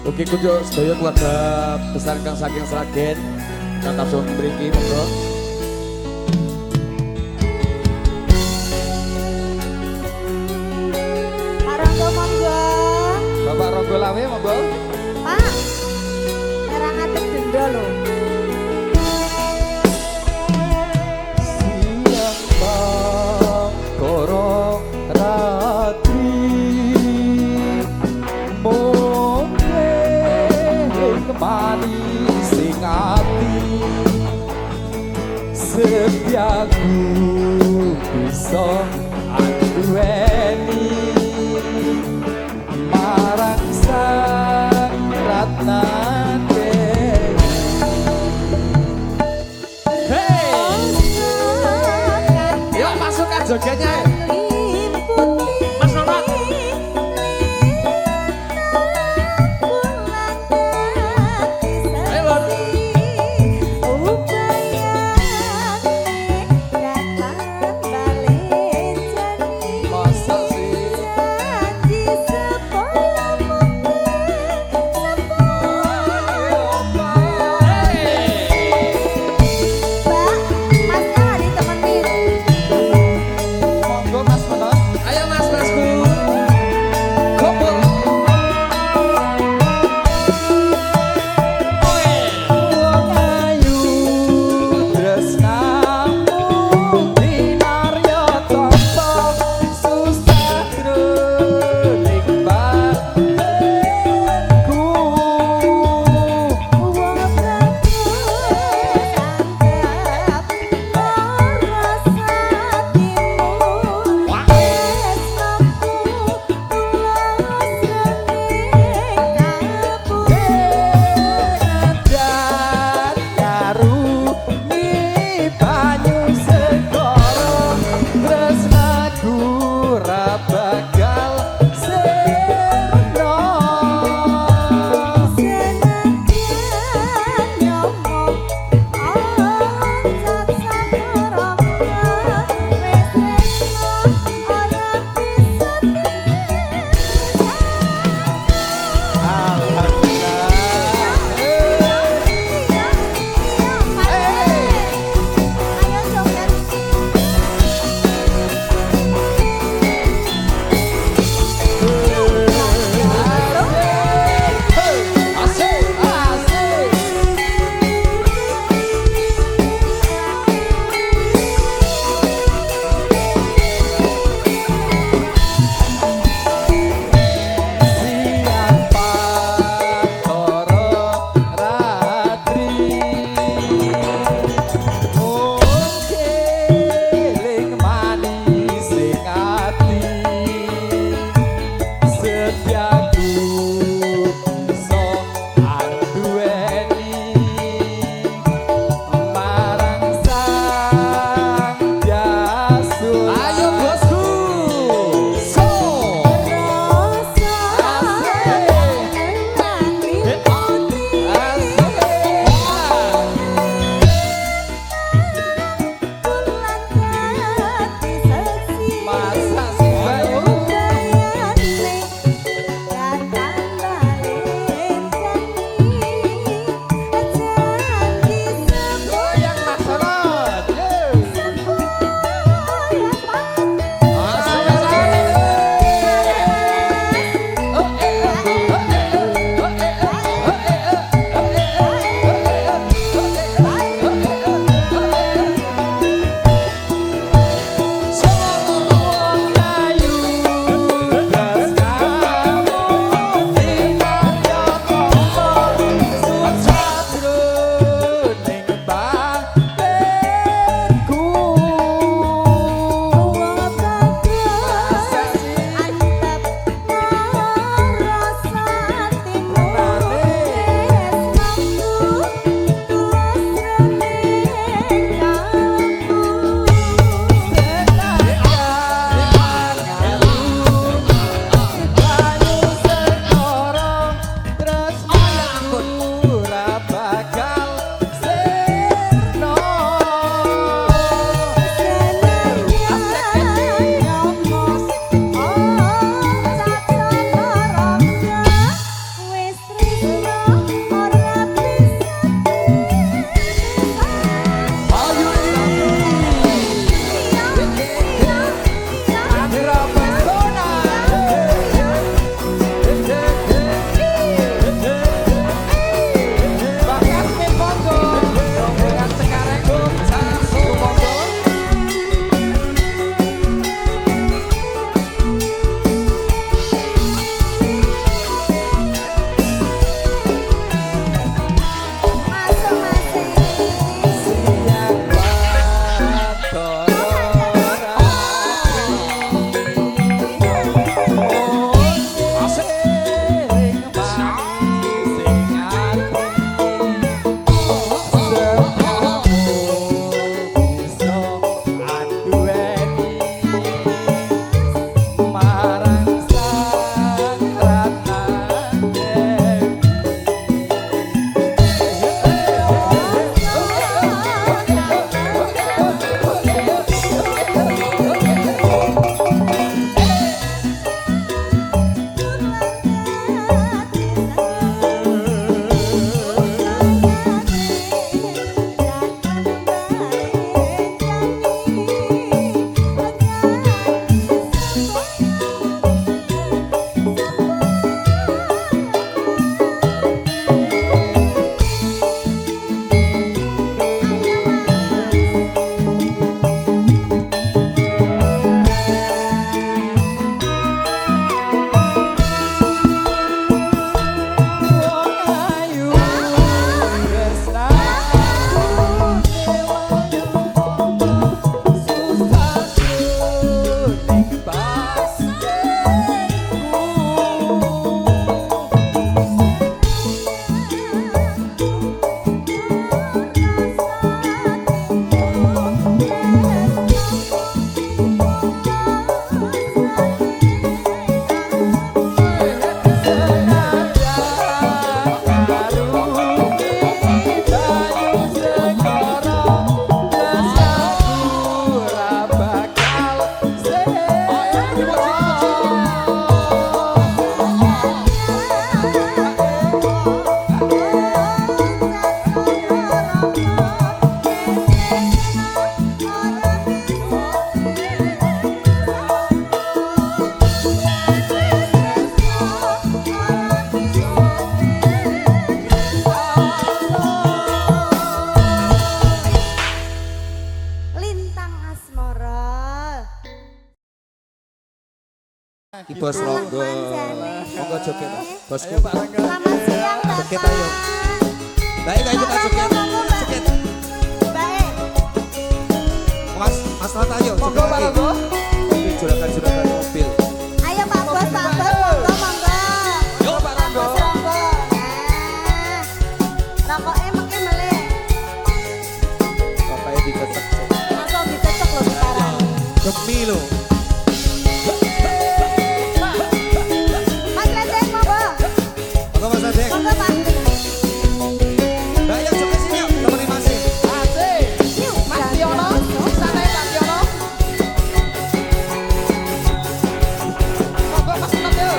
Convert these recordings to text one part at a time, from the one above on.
Oke kudu sedaya keluarga besar kang saking Sragen tetap suwun mriki monggo. Pak Ronggo monggo. Bapak Ronggo Lawe monggo. Pak, nyerang atik denda lho. Siang Bangkoro Ratri kembali sing ati setiaku bisa anduweni marang sang Ratnate. Hey, yuk masukkan jogetnya. Mas Ronald. Ki Bos Ronggo. Monggo joget. Bosku. Selamat siang Bapak. Joget ayo. Baik ayo kita joget. Joget. Baik. Mas Rat ayo joget lagi. Juragan mobil. Ayo Pak Bos, monggo. Yo Pak Ronggo. Bos Ronggo. Rokoknya makin melek. Bapaknya dicecek. Langsung dicocok loh sekarang. Demi lo. Mas Redeng monggo. Monggo Mas Adek. Monggo Pak. Mbak ayo joget sini yuk. Temenin Masih. Yuk, Mas Tiono. Sana ya Pak Tiono. Monggo Mas Tiono.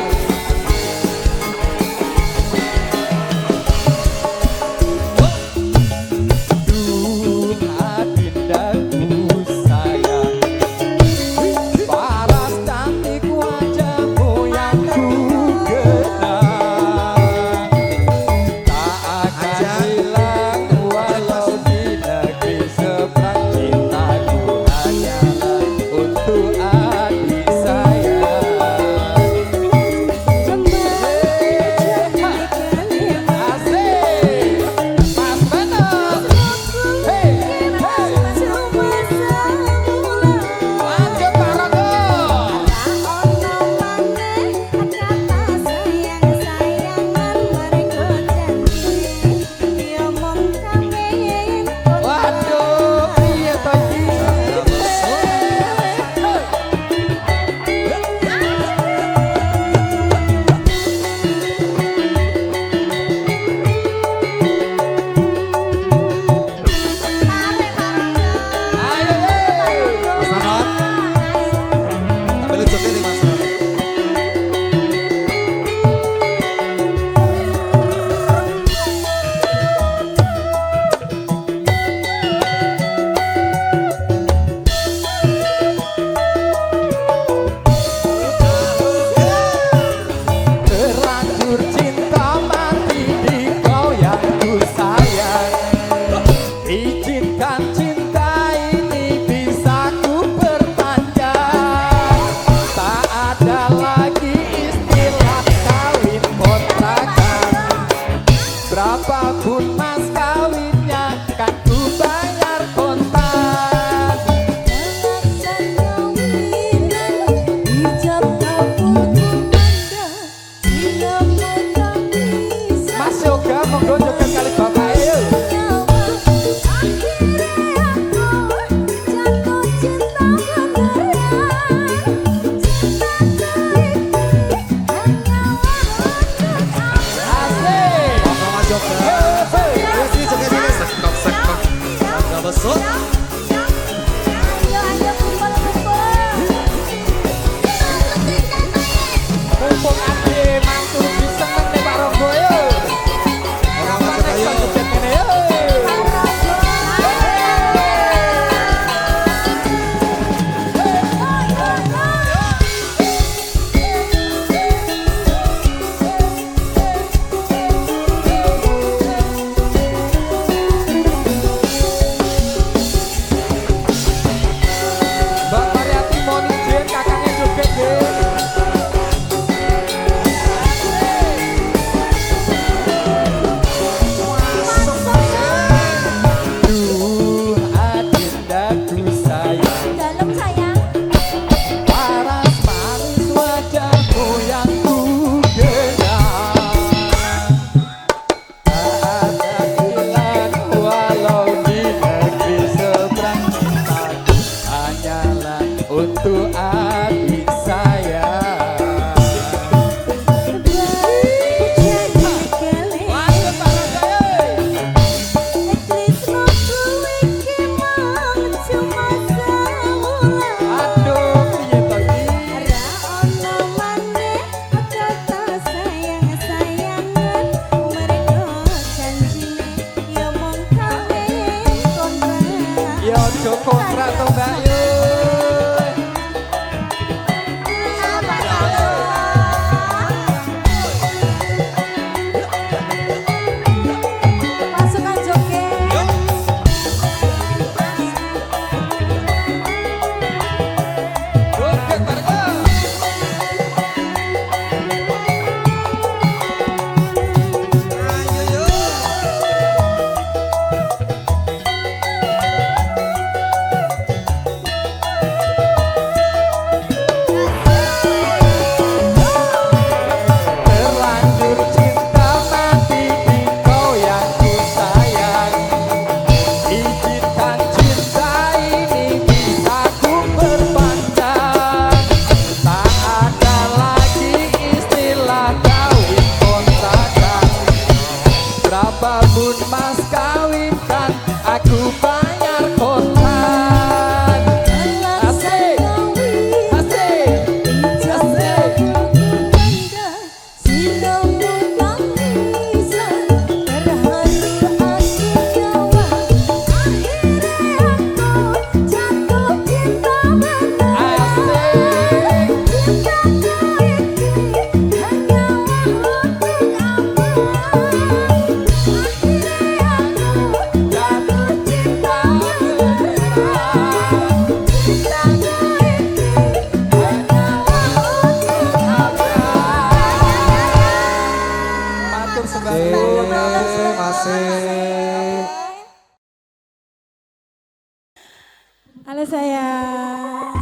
Halo sayang.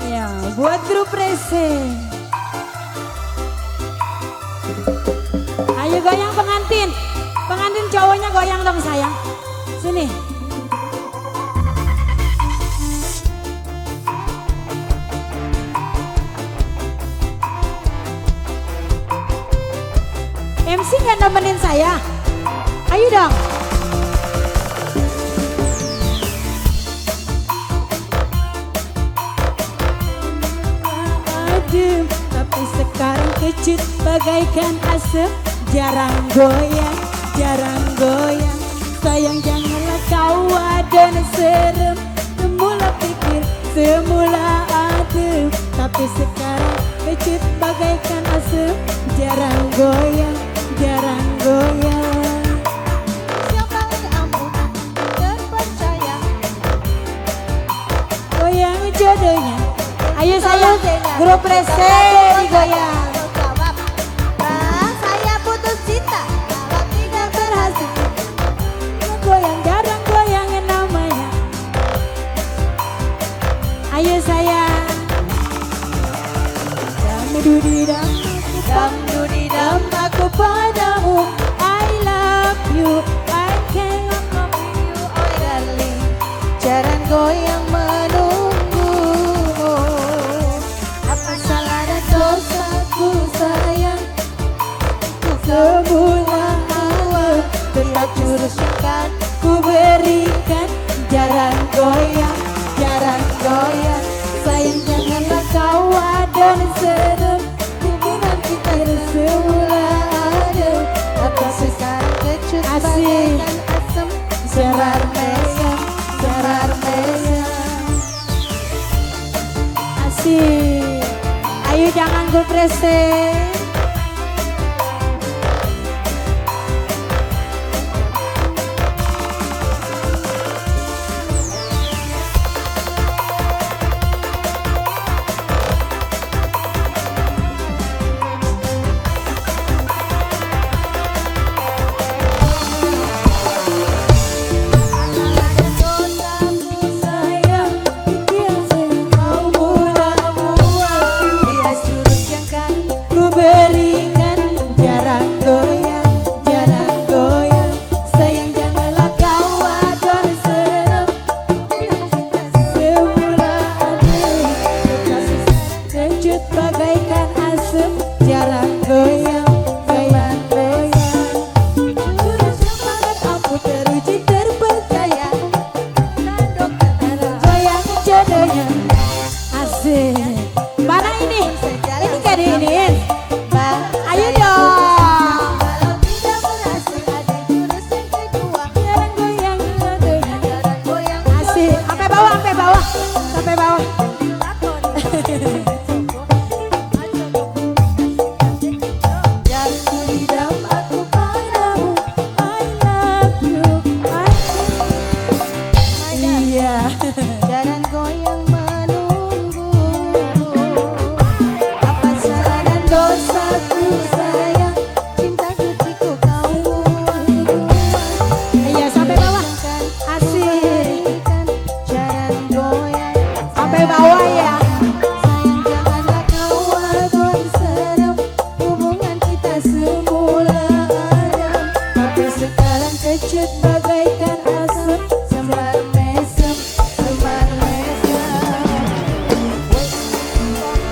Ya, buat grup Rese. Ayo goyang pengantin. Pengantin cowoknya goyang dong sayang. Sini. MC nggak nemenin saya? Ayo dong. Adem, tapi sekarang kecut bagaikan asap. Jarang goyang, jarang goyang. Sayang janganlah kau dan serem. Semula pikir, semula adem, tapi sekarang kecut bagaikan asap. Jarang goyang, jarang goyang. Siapa kamu terpercaya? Goyang jodohnya. Ayo sayang, grup Rese digoyang. Jawab. Nah, saya putus cinta kalau tidak berhasil. Goyang jarang goyangin namanya. Ayo sayang. Dam-dudidam, dam-dudidam, aku padamu. I love you, I cannot love you, oh darling. Jarang goyang menunggumu. Apa salah dan dosaku sayang? Semula awal tetap jurus yang kan ku berikan. Jarang goyang, jarang goyang. Sayang janganlah kau dan serem. Hubungan kita semula ada. Apa sekarang kecut Asik. bagaikan asam? Serar mesem, serar mesem. Asik. Ayo jangan gue present. Sayang, biasa kau buang-buang. Dia suruh yang kan Ku berikan jarang goyang, jarang goyang. Sayang janganlah kau adon serem. Semula adem, kasih kecut bagaikan asap. Jarang goyang, goyang, goyang. Jurus semangat aku teruji terpercaya. Goyang jodohnya asik. Mana ini? Ini gak diinin. Ayo dong. kalau tidak berhasil ada jurus yang kedua. Jarang goyang jodohnya. Jarang goyang Asik. Sampai bawah, sampai bawah. Sampai bawah. Jarang Dam aku padamu. I love you. Iya. Jarang goyang menunggu. Apa salah dan dosaku sayang? Cinta suciku kau Iya, sampai bawah. Asik. berikan. Jarang goyang. Sampai bawah ya. Sayang janganlah kau adon serem. Hubungan kita semula adem, Tapi sekarang kecut bagaikan asap. semar mesem, semar mesem.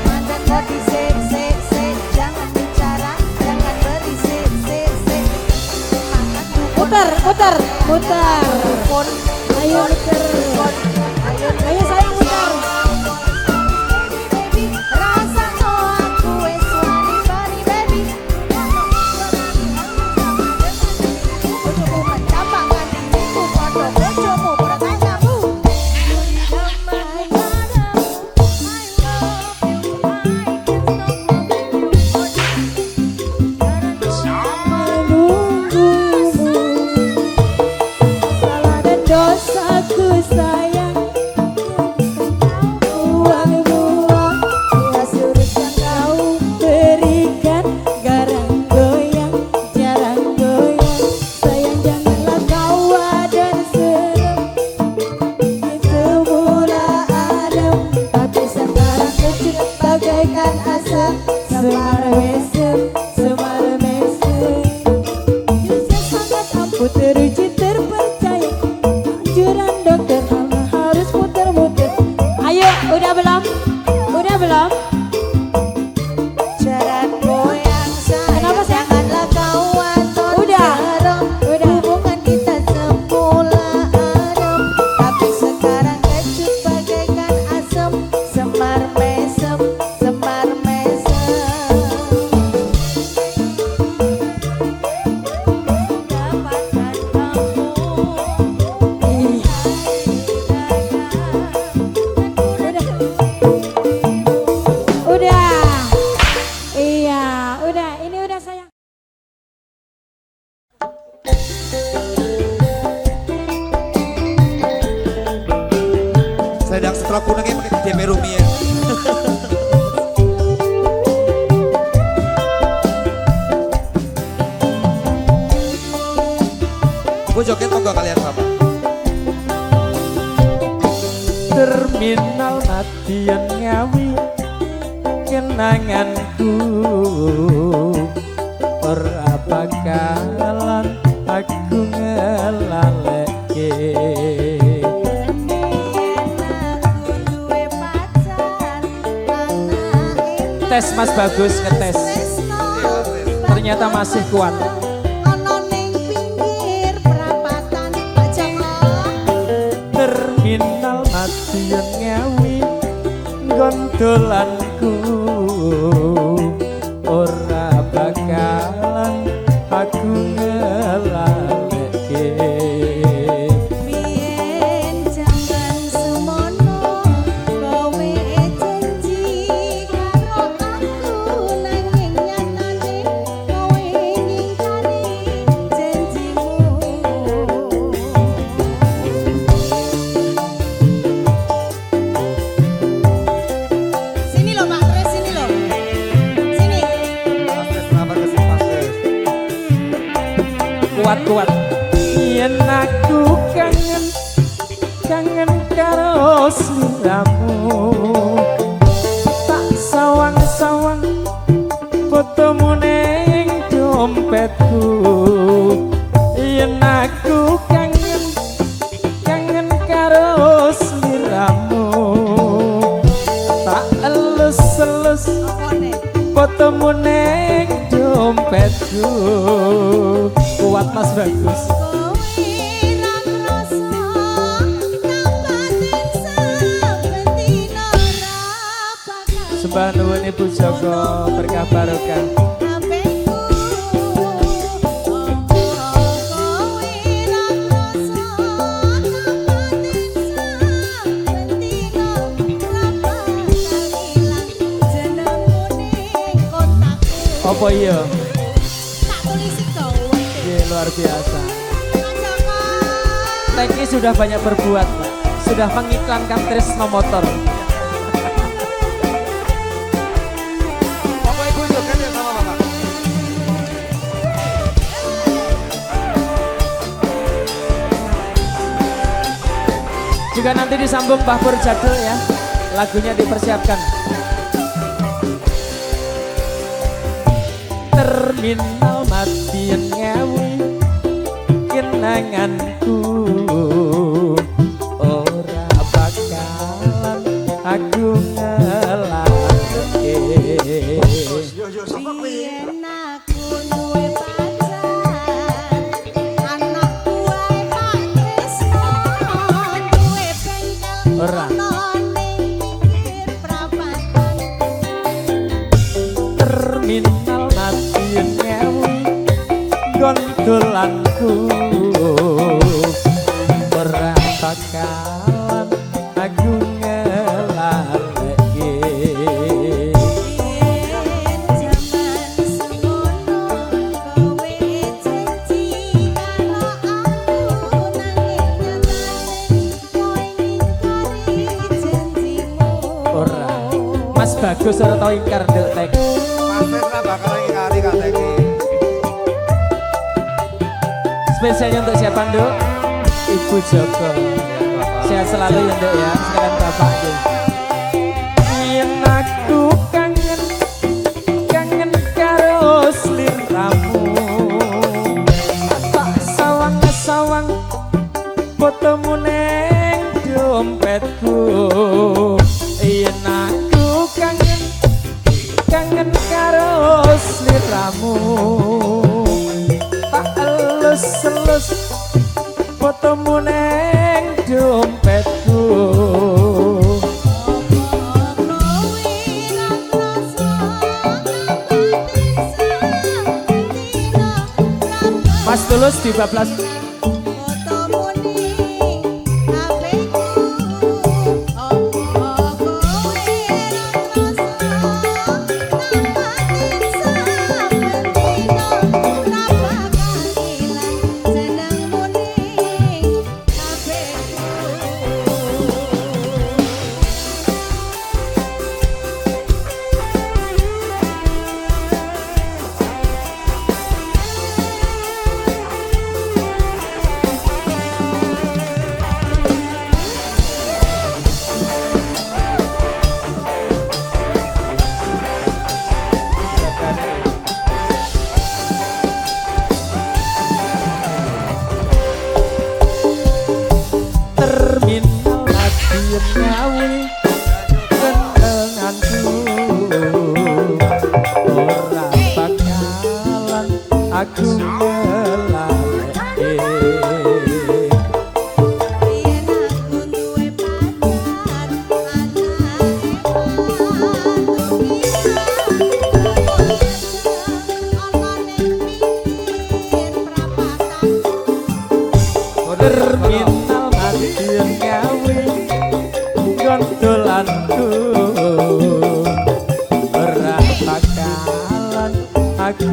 Mantan berisik, sik, sik. Jangan bicara, jangan berisik, sik, sik. Semangat dukun, Muter, muter, muter. dukun, Ayo muter. Ayo sayang muter. baby, rasa no aku wes wani bari baby. Bojomu mencampakkan diriku, podo bojomu bertanyamu. Damai padamu, I love you, I can't stop loving you. Menunggumu. Salah dan dosaku sayang. Buang-buang. Dia suruh yang kau berikan. Garang goyang, jarang goyang. Sayang janganlah kau dan serem. dokter harus muter-muter. Ayo, udah belum? Udah belum? Jalan goyang saya. Kenapa, sayang? Janganlah kau atur Udah. serem. Udah. Hubungan kita semula adem, tapi sekarang kecut bagaikan asam. Semar mesem, semar mesem. Dapatkan kamu. Udah. Iya, udah. Ini udah sayang. Sedang setelah punangnya pakai DP Rumi ya. Gue joget kok kalian apa? Terminal matian ngawi kenanganku ora bakalan aku ngelaleke. Tes Mas Bagus, ngetes. Ternyata masih kuat. Ono ning pinggir perapatan Terminal matian ngawi gondolanku ora bakalan aku ngelaleke. Biyen jangan semono kowe janji karo aku, nanging nyatane kowe ngingkari janjimu. Sini loh Pak Kres, sini loh. Sini. Pastes kenapa kesini pastes? Kuat-kuat yen aku kangen kangen karo sliramu, tak sawang-sawang fotomu ning dompetku. Yen aku kangen kangen karo sliramu, tak elus-elus Opone. fotomu ning dompetku. Kuat Mas Bagus. Kowe ra ngrasa nampatin saben dina ra bakal Sembah nuwun Ibu Joko berkah barokah. ambeku. Kowe ra ngrasa nampatin saben dina ra bakal ilang jenengmu ning kotakku. Apa iya? Tak polisi kowe. Iya, luar biasa. Joko. Teki sudah banyak berbuat, Pak. Sudah mengiklankan Trisno Motor. Bapak Ibu joget ya sama Bapak? Juga nanti disambung Mbah Pur Jadul ya. Lagunya dipersiapkan. Terminal matian ngawi kenanganku ora bakalan aku ngelaleke. Biyen aku duwe pacar, anak buah Pak Trisno, duwe bengkel Ora. ono ning pinggir perapatan. Terminal matian ngawi gondolanku ora bakalan aku ngelaleke. Biyen jaman semono kowe janji karo aku, nanging nyatane kowe ngingkari janjimu. Ora Mas Bagus ora tau ingkar nduk tek. Pastes lah bakal ngingkari Kak Teki. Spesialnya untuk siapa nduk? Ibu Joko. Sehat selalu ya nduk ya. Silakan Bapak aja. Yen aku kangen kangen karo sliramu, tak sawang-sawang fotomu ning sliramu tak elus-elus fotomu neng dompetku Mas Tulus di bablas aku melalui terminal madiun gawe gondolanku ora bakalan aku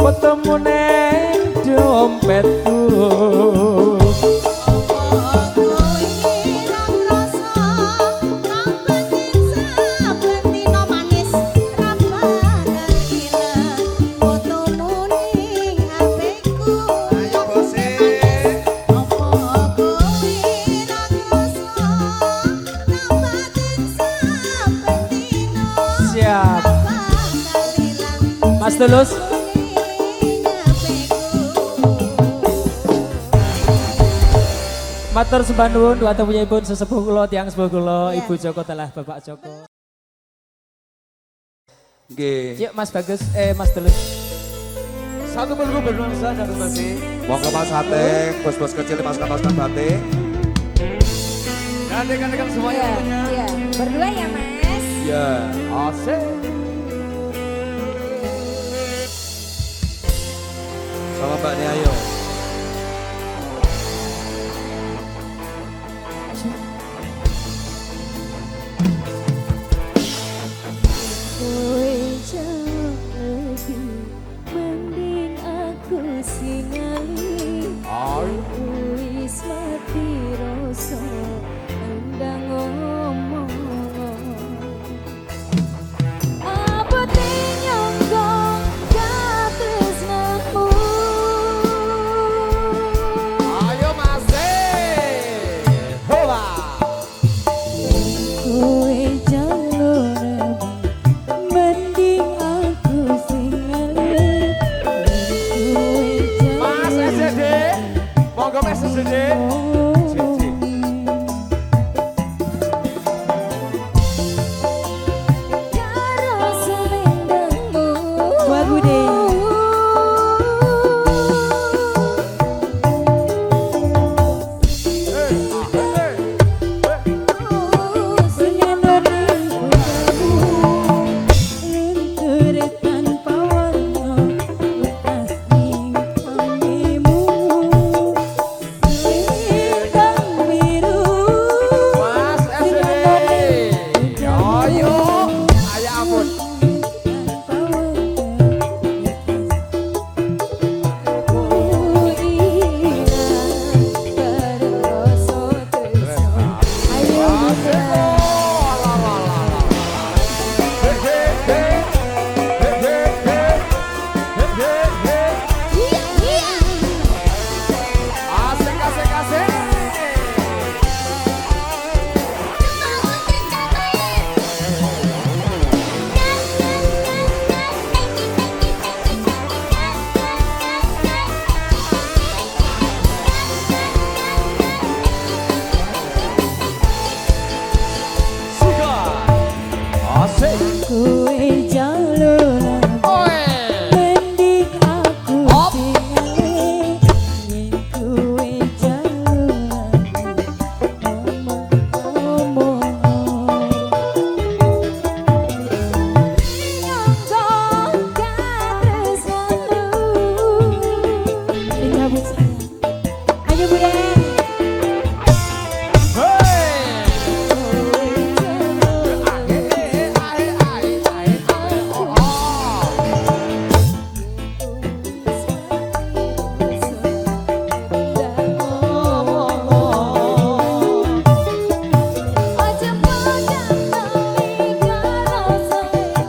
fotomu neng dompetku siap Mas Tulus matur sembah nuwun dumateng punyipun sesepuh kula tiyang sepuh kula Ibu Joko telah Bapak Joko. Nggih. Yuk Mas Bagus Mas Tulus. Satu lagu bernuansa dan masih. Monggo Mas Hateng, bos-bos kecil pasukan-pasukan batik. Dan rekan-rekan semuanya tentunya. Iya, berdua ya Mas. Ya, asik. Sama Mbak Nia ayo. Kowe jauh mending aku singali. Wis mati rasa endang ngomong. Apa nyongkong katresnamu Kowe jalur mending aku tinggalin yen kowe jalur ngomong-ngomong nyangka gak selalu dicabut sayang. Ayo Bude.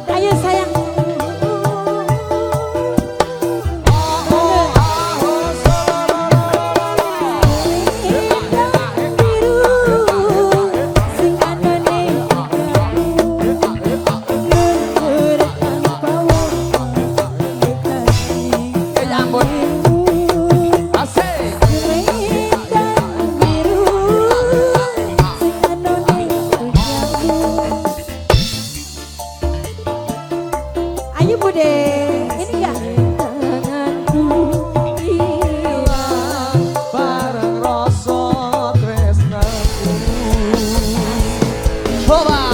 Ayo sayang. Ayo Bude, ini enggak? Tanganku hilang bareng rasa tresnaku. Boba.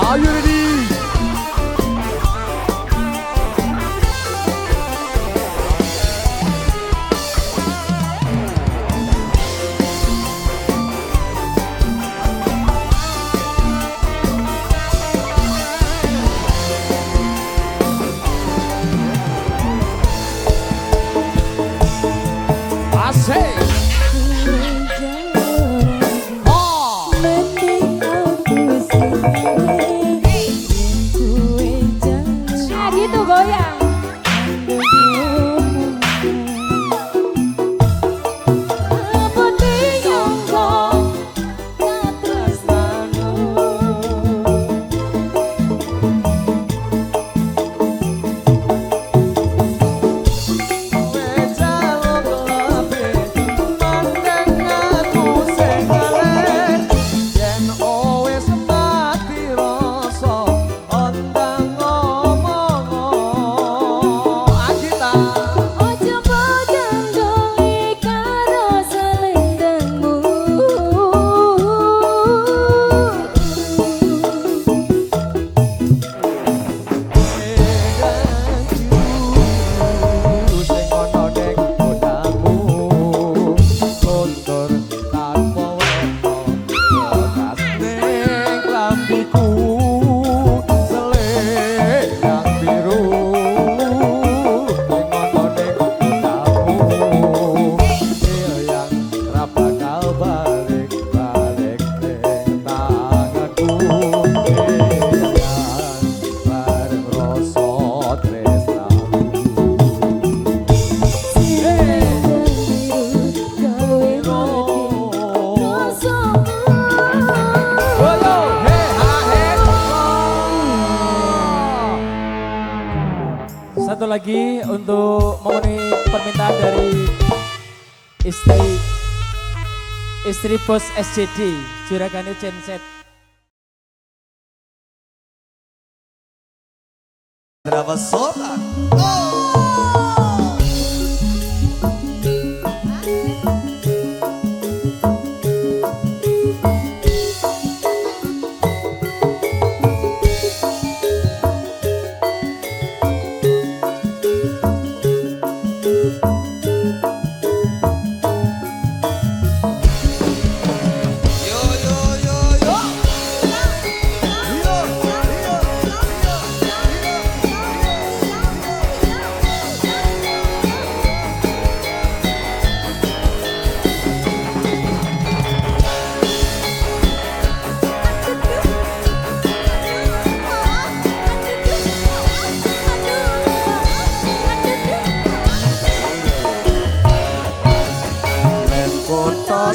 Are you ready? Asik. Oh. mending aku sendiri kowe jalur Nah gitu goyang. Satu lagi untuk memenuhi permintaan dari istri bos SJD Juragan Genset. Berapa sotan?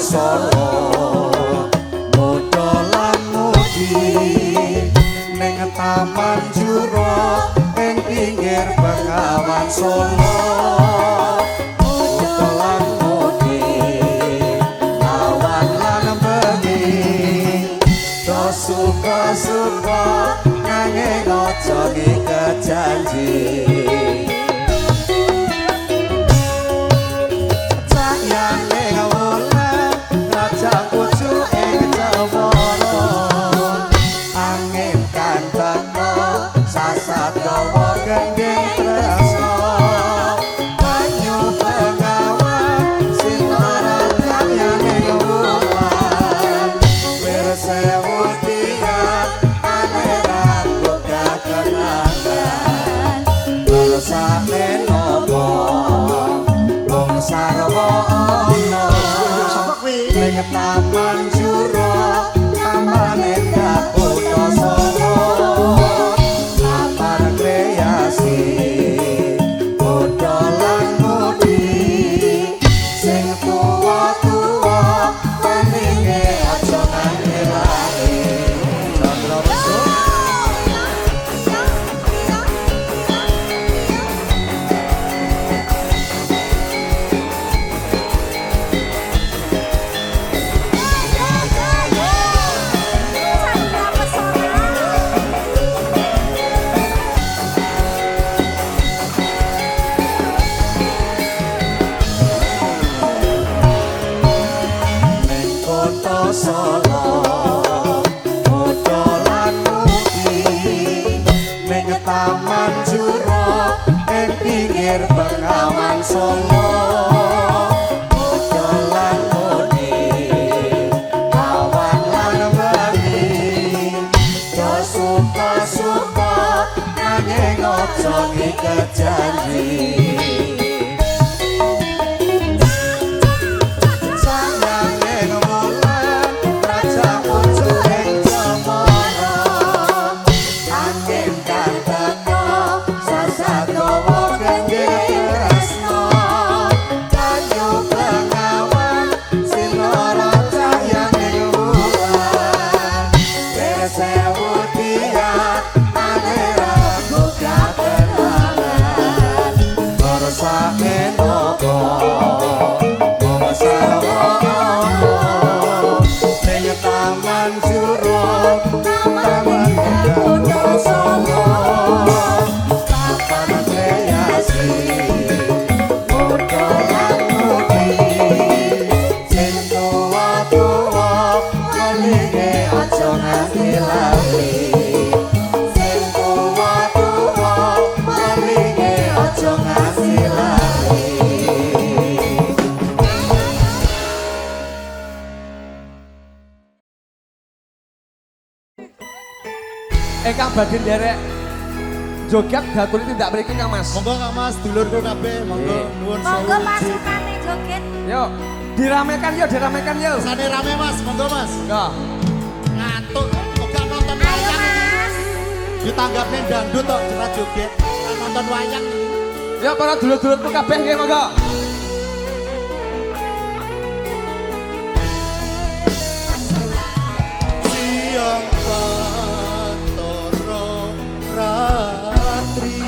Solo muda lan mudi ning taman juro ing pinggir Bengawan Solo muda lan mudi suka nanging aja ngiket janji sayane wulan raja kucu ing cemara angin kan teko sasat dawa gengging tresno banyu bengawan sinara sayane wulan wirsewu tiang aneran buka kenangan bersame nopo wong sarwa ana ning taman juro tamane kaputha sanga taman kreasi bodolan mudi sing tuwa-tuwa paninge aja nganti lali Chandra Wesu Solo bodolan mudi ning taman juro ing pinggir Bengawan Solo bodolan mudi awan lan wengi yo suka-suka nanging aja ngiket janji Kang badhe nderek joget gatul tidak mriki Kang Mas. Monggo Kang Mas dulurku kabeh monggo nuwun sewu. Monggo pasukane joget. Yo, diramekan yo. Sane rame Mas, monggo Mas. Yo. Ngantuk kok nonton Ayo wayang. Mas. Ditanggapne dangdut tok ora joget. Nonton wayang. Yo para dulur-dulurku kabeh nggih monggo. Siang pantoro ratri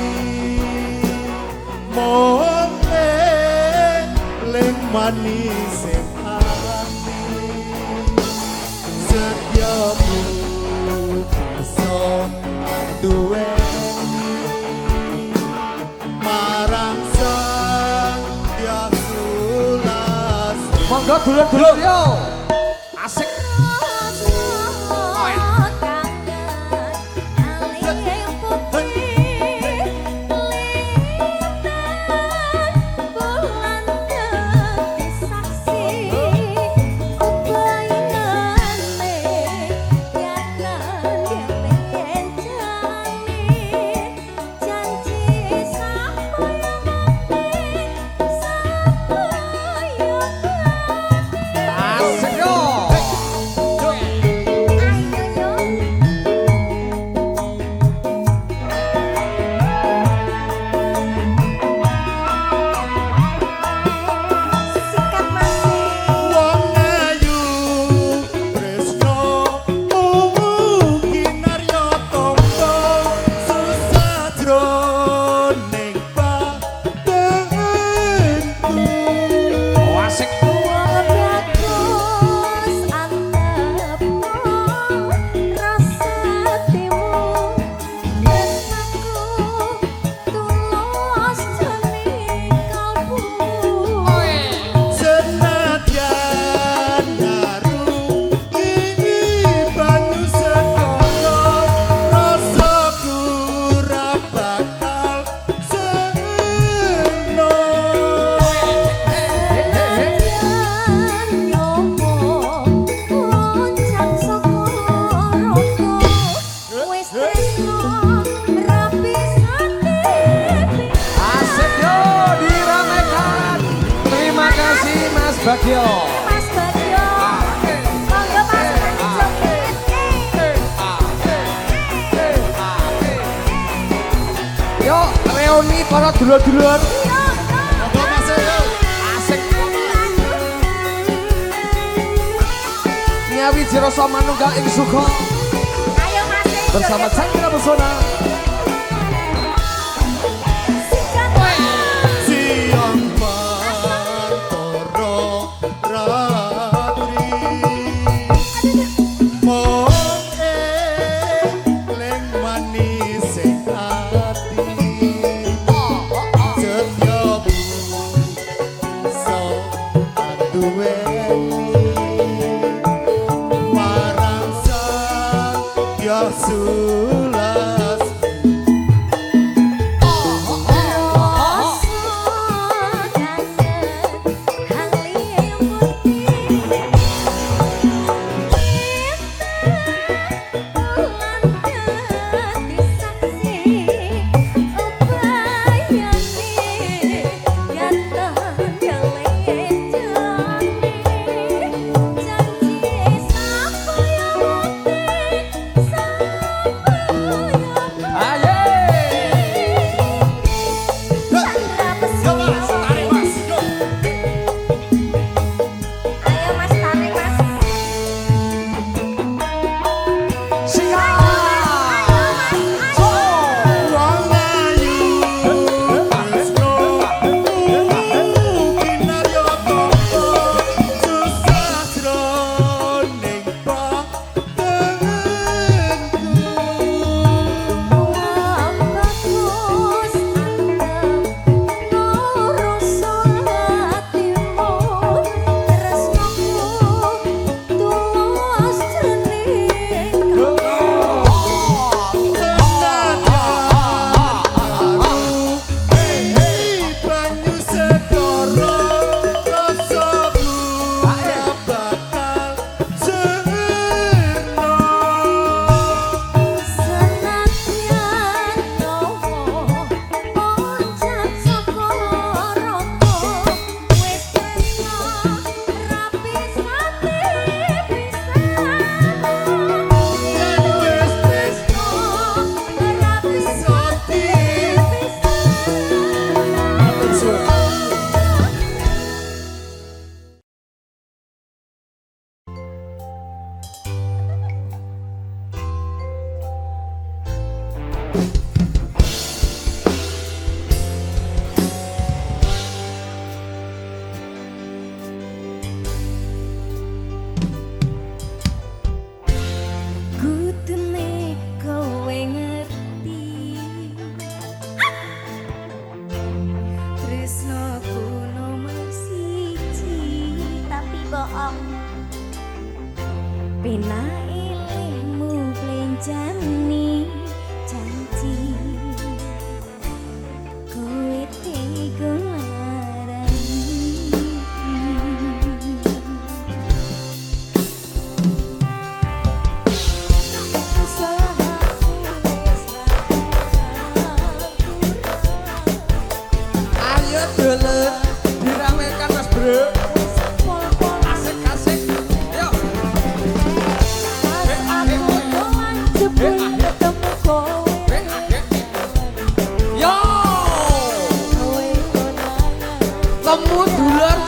mone ling manis hati setiamu iso duwe marang sang yasulas Monggo dulur-dulur yo. Asik. Bagio. Mas Bagio. Monggo pasukan joget. Yo, reuni para dulur-dulur. Asik. Nyawiji rasa manunggal ing suka Ayo Mas. bersama Chandra Pesona. Siang mantoro ratri mong leng manis ati setiap so aduweni marang sang Yesus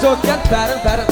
joget bareng-bareng.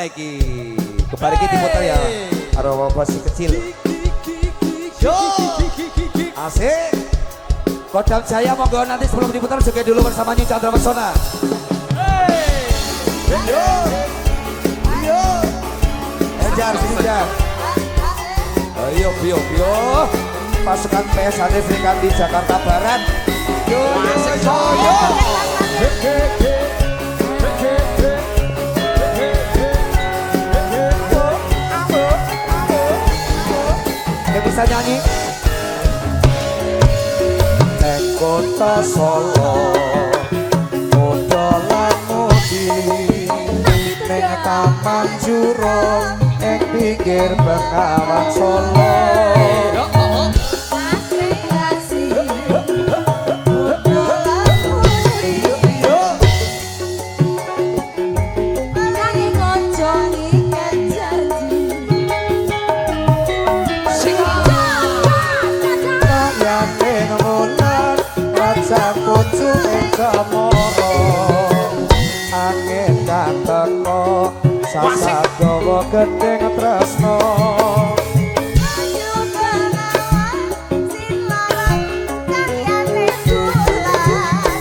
iki. Kembali kita diputar ya. Aroma masih kecil. Yo. Asik. Kodam Jaya monggo nanti sebelum diputar juga dulu bersama Nyu Chandra Pesona. Yo. Yo. Ejar sini Jar. Ayo bio. Pasukan PSAD Serikat di Jakarta Barat. Yo. Yang bisa nyanyi? Neng kota Solo, kota Lamudi, neng Taman Jurong, neng pinggir Bengawan Solo. Angin dan teko sasa gawa gedeng tresno Ayo kenalan silaran karyane sulan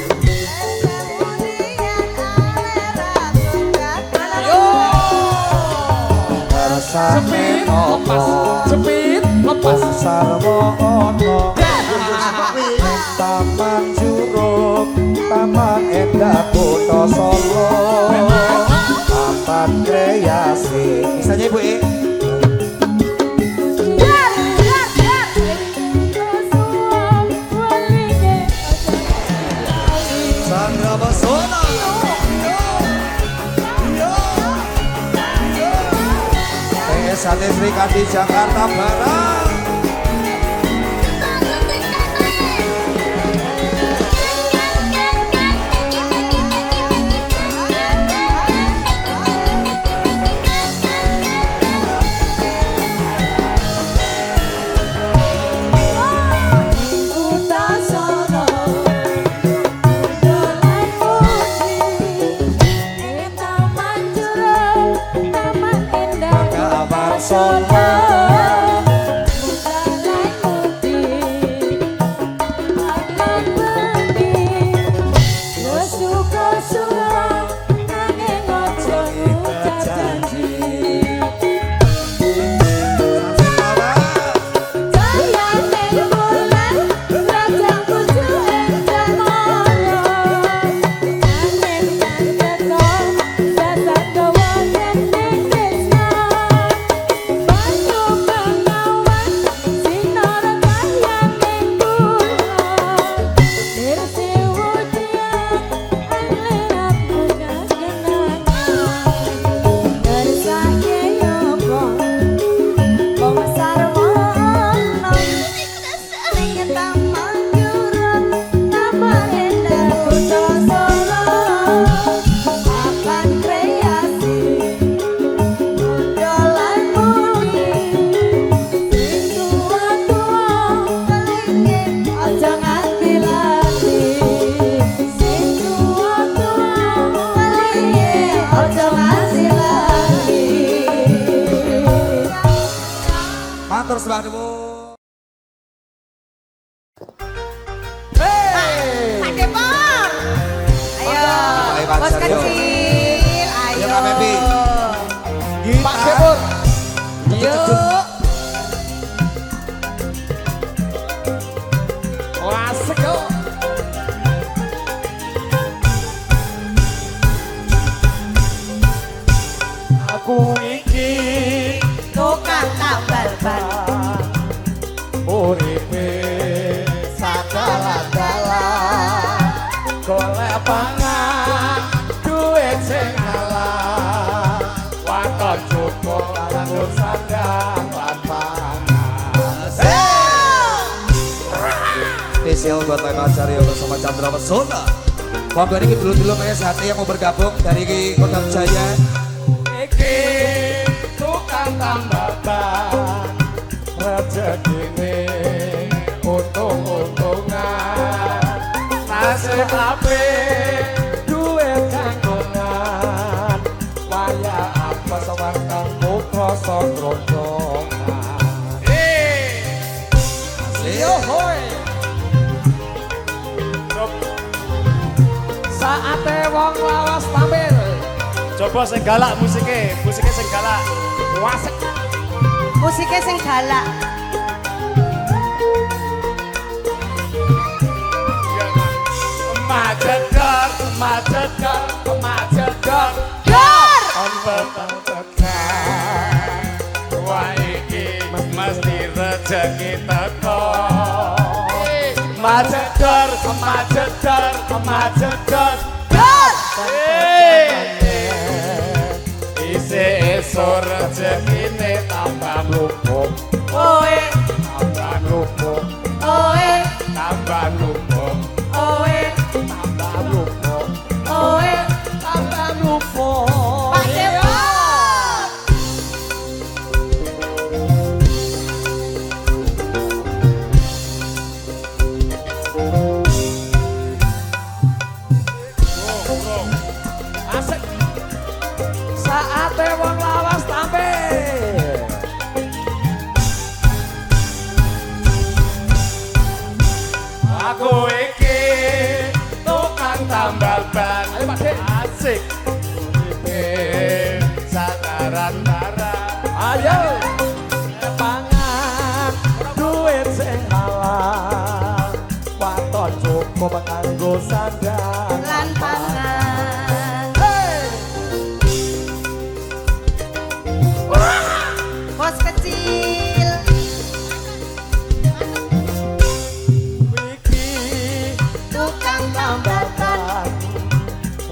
kemudian alera bersame opo lepas sarwo ono Taman Juruk Taman Endah Kota Solo Taman Kreasi misalnya ibu Chandra Pesona PSAD Serikat di Jakarta Barat. Matur sembah nuwun. Pak Depor. Ayo, bos kecil. Ayo. Kak Mepi. Pak Depor. Yuk. Asik yo. Aku iki Tukang tambal ban. uripe sagala-gala golek pangan duit sing halal waton cukup kanggo sandang lan pangan. Spesial buat Pak Macario bersama Chandra Pesona. Monggo ini dulu-dulu PSAD yang mau bergabung dari Kodam Jaya. Iki tukang tambal ban rezekine untung-untungan nasib apik duit kanggongan waya apa krasa kroncongan. Yo hoi. Saate wong lawas tampil. Coba sing galak musiknya sing galak. Wasik. Musiknya sing galak. Majedor, majedor, majedor. Dor! On petang tekan. Wah iki mesti rezeki teko. Majedor, majedor, majedor. Dor! Isi esok rezekine tambah mlumpuk. Oe, Tambah mlumpuk, oe, tambah mlumpuk, oe, tambah mlumpuk. oe. Tambah lupa. Pak Dewo! Asik. Saate wong lawas tampil. Aku iki tukang tambal ban. Ayo Pak Dik. Asik. Uripe sadaran-daran. Ayo pangan duit sing halal. Waton cukup kanggo sandang Lan pangan. Hey! Bos kecil. Wiki Tukang tambal ban.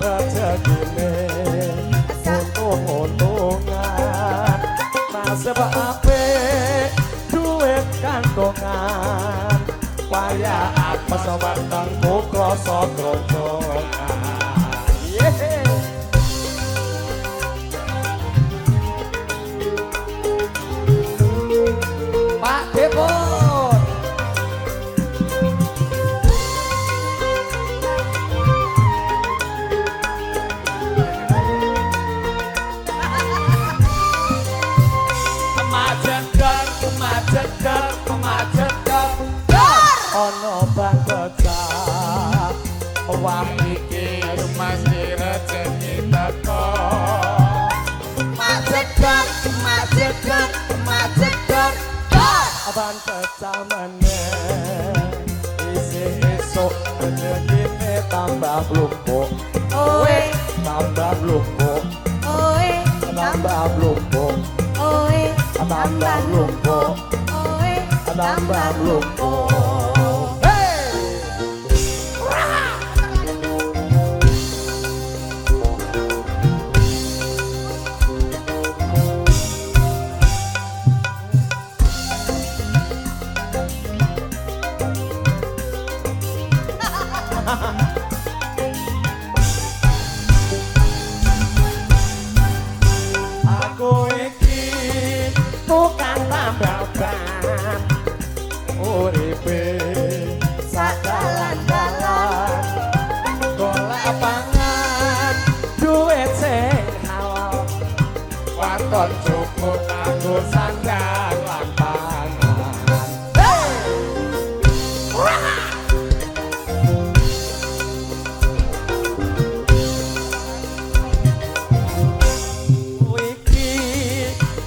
rezekine untung-untungan nasib apik duit kantongan waya apa sewetengku krasa kroncongan. Yeah. Pak Depot. Majedor, majedor, majedor. Ono bang becak wah Iki mesti rezeki teko. Majedor, majedor, majedor. Dor! abang pecah meneh isi esok rezekine tambah lumpuk Oe, tambah lumpuk oe, tambah lumpuk oe, tambah lumpuk oe, tambah lumpuk. Aku iki tukang tambal ban uripe sadalan-dalan golek pangan duit sing halal waton cukup kanggo sandang lan pangan. Wiki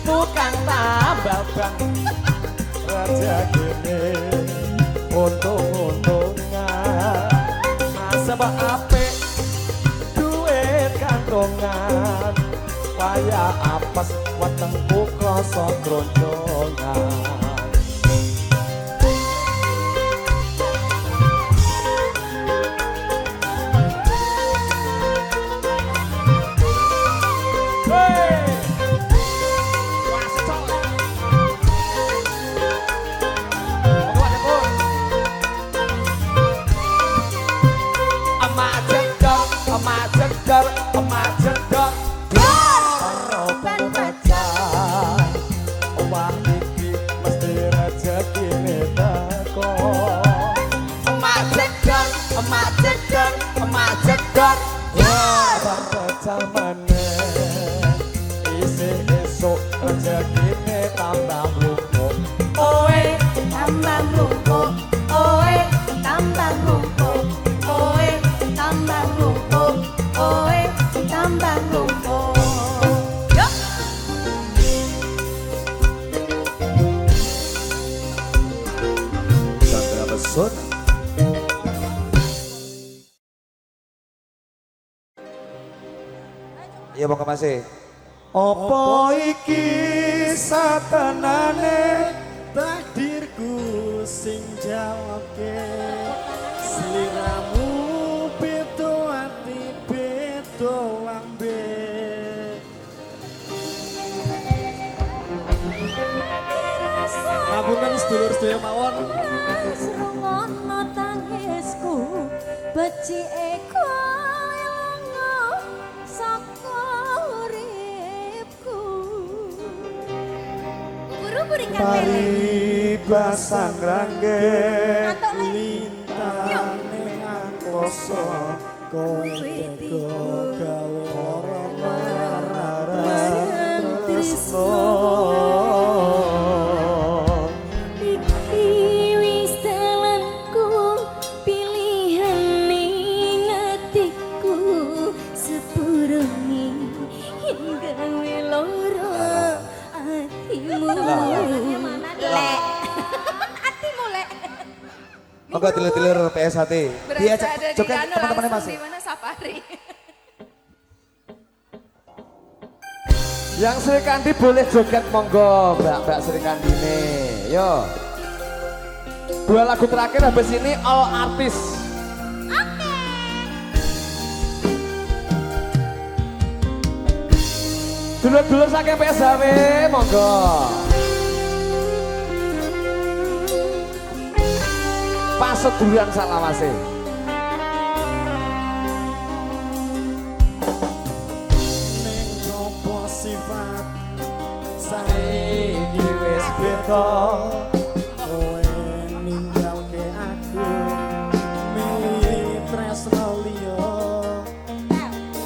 tukang tambal ban rezekine untung-untungan nasib apik duit kantongan waya apes wetengku krasa kroncongan. Majedor Ban pecah. omah iki mesti Ini tambah lumpuh. Oe, tambah mumpuk, oe, tambah mumpuk, oe, tambah mumpuk, oe, tambah mumpuk. Yuk. Chandra Pesona. Iya mau ke masih. Apa iki satenane Takdirku sing jawabke Seliramu beto ati beto lambe Ngapunten sedulur-sedulur mawon Serungono tangisku, becike koyo saka uripku. Buru-buru ikan lele. Paribasan rangge Ngantuk, Le. Lintang ning angkasa kowe teko gawe ora Tresno. Iki wis dalanku, pilihan ning atiku, sepurungi hingga loro atimu. Lek. Atimu lek. Enggak tilir-tilir PSHT. Dia Berasa ada di joget anu teman-temannya langsung masih. di mana safari. Yang Sri Kandi boleh joget monggo, Mbak Sri Kandi nih. Yo. Dua lagu terakhir habis ini all artis. Dulur-dulur saking PSHW monggo. Pasut duluan salawase. ning nopo sifat saiki wis beda kowe ninggalke aku milih tresno liya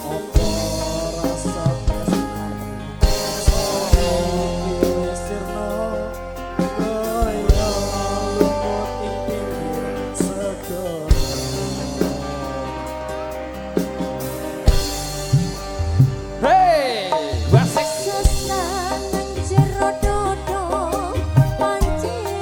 opo rasa tresno wis sirna koyo lumut ing pinggir segara Hey, wasik. Sesanan jero dodo, pancen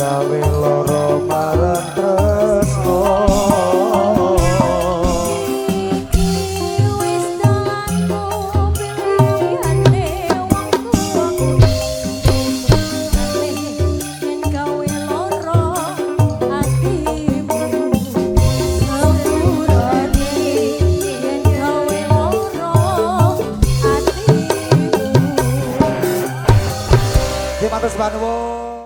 gawe loro marang tresno. Wis dalanku pilihane wong tuaku. Yen gawe loro atimu. Sepurane yen gawe loro atimu. Terima kasih Pak Nuwun.